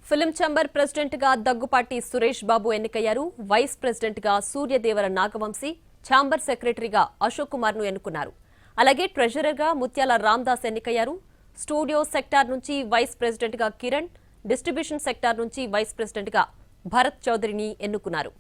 Film chamber president గా దగ్గుపాటి సురేష్ బాబు ఎన్నికయ్యారు. Vice president గా సూర్యదేవర నాగవంశీ, ఛాంబర్ సెక్రటరీగా అశోక్ కుమార్ ను ఎన్నుకున్నారు. అలాగే ట్రెజరర్ గా ముత్యాల రామదాస్ ఎన్నికయ్యారు. స్టూడియో సెక్టార్ నుంచి వైస్ ప్రెసిడెంట్ గా కిరణ్, డిస్ట్రిబ్యూషన్ సెక్టార్ నుంచి వైస్ ప్రెసిడెంట్ గా భరత్ చౌదరిని ఎన్నుకున్నారు.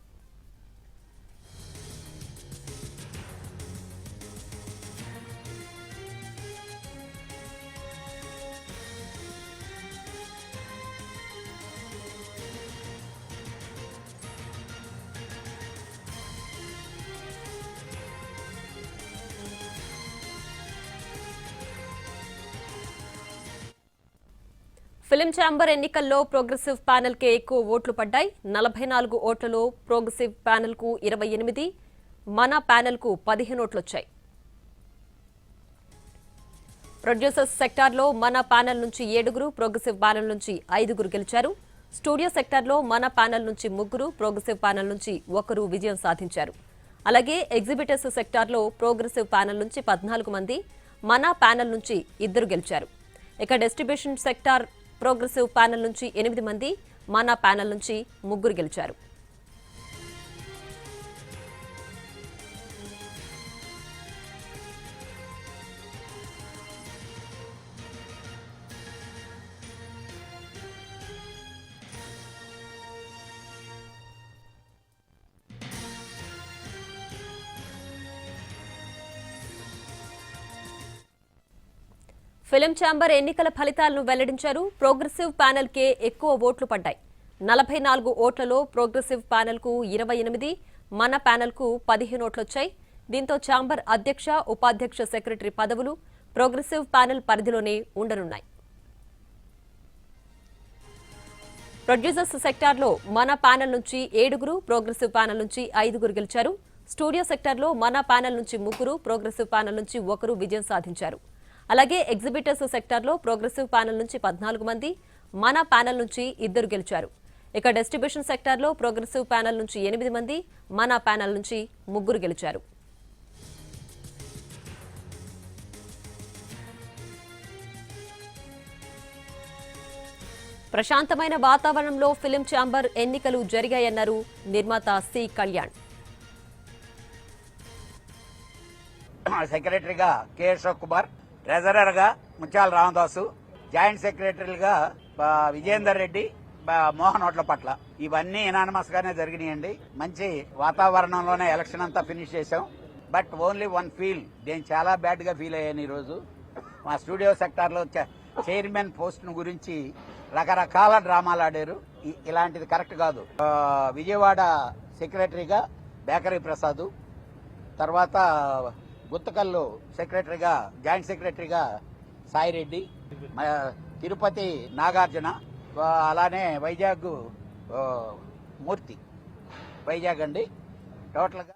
ఫిలిం ఛాంబర్ ఎన్నికల్లో ప్రోగ్రెసివ్ ప్యానెల్ కే ఎక్కువ ఓట్లు పడ్డాయి. 44 ఓట్లలో ప్రోగ్రెసివ్ ప్యానెల్ కు 28, మన ప్యానెల్ కు 15 ఓట్లొచ్చాయి. ప్రొడ్యూసర్స్ సెక్టార్లో మన ప్యానెల్ నుంచి 7, ప్రోగ్రెసివ్ ప్యానెల్ నుంచి 5 గెలిచారు. స్టూడియో సెక్టార్లో మన ప్యానెల్ నుంచి 3, ప్రోగ్రెసివ్ ప్యానెల్ నుంచి 1 విజయం సాధించారు. అలాగే ఎగ్జిబిటర్స్ సెక్టార్లో ప్రోగ్రెసివ్ ప్యానెల్ నుంచి 14 మంది, మన ప్యానెల్ నుంచి 2 గెలిచారు. ఇక డిస్ట్రిబ్యూషన్ సెక్టార్ ప్రోగ్రెసివ్ ప్యానెల్ నుంచి 8 మంది, మన ప్యానెల్ నుంచి 3 గెలిచారు. ఫిలిం ఛాంబర్ ఎన్నికల ఫలితాలను వెల్లడించారు. ప్రోగ్రెసివ్ ప్యానెల్ కే ఎక్కువ ఓట్లు పడ్డాయి. 44 ఓట్లలో ప్రోగ్రెసివ్ ప్యానెల్ కు 28, మన ప్యానెల్ కు 15 ఓట్లొచ్చాయి. దీంతో ఛాంబర్ అధ్యక్ష, ఉపాధ్యక్ష సెక్రటరీ పదవులు ప్రోగ్రెసివ్ ప్యానెల్ పరిధిలోనే ఉండనున్నాయి. ప్రొడ్యూసర్స్ సెక్టార్లో మన ప్యానెల్ నుంచి 7, ప్రోగ్రెసివ్ ప్యానెల్ నుంచి 5 గెలిచారు. స్టూడియో సెక్టార్లో మన ప్యానెల్ నుంచి 3, ప్రోగ్రెసివ్ ప్యానెల్ నుంచి 1 విజయం సాధించారు. అలాగే ఎగ్జిబిటర్స్ సెక్టార్లో ప్రోగ్రెసివ్ ప్యానెల్ నుంచి 14 మంది, మన ప్యానెల్ నుంచి 2 గెలిచారు. ఇక డిస్ట్రిబ్యూషన్ సెక్టార్లో ప్రోగ్రెసివ్ ప్యానెల్ నుంచి 8 మంది, మన ప్యానెల్ నుంచి 3 గెలిచారు. ప్రశాంతమైన వాతావరణంలో ఫిలిం ఛాంబర్ ఎన్నికలు జరిగాయన్నారు నిర్మాత సి కళ్యాణ్. సెక్రటరీగా కె అశోక్ కుమార్, ట్రెజరర్ గా ముత్యాల రామదాసు, జాయింట్ సెక్రటరీలుగా విజయేందర్ రెడ్డి, మోహన్ ఓట్లపట్ల. ఇవన్నీ ఎనానమస్ గానే జరిగినాయండి. మంచి వాతావరణంలోనే ఎలక్షన్ అంతా ఫినిష్ చేశాం. బట్ ఓన్లీ వన్ ఫీల్, నేను చాలా బ్యాడ్ గా ఫీల్ అయ్యాను ఈ రోజు. మా స్టూడియో సెక్టార్ లో చైర్మన్ పోస్ట్ గురించి రకరకాల డ్రామాలు ఆడారు. ఇలాంటిది కరెక్ట్ కాదు. విజయవాడ సెక్రటరీగా బేకరీ ప్రసాద్, తర్వాత గుత్తకల్లు సెక్రటరీగా జాయింట్ సెక్రటరీగా సాయిరెడ్డి, తిరుపతి నాగార్జున, అలానే వైజాగ్ మూర్తి, వైజాగ్ అండి. టోటల్గా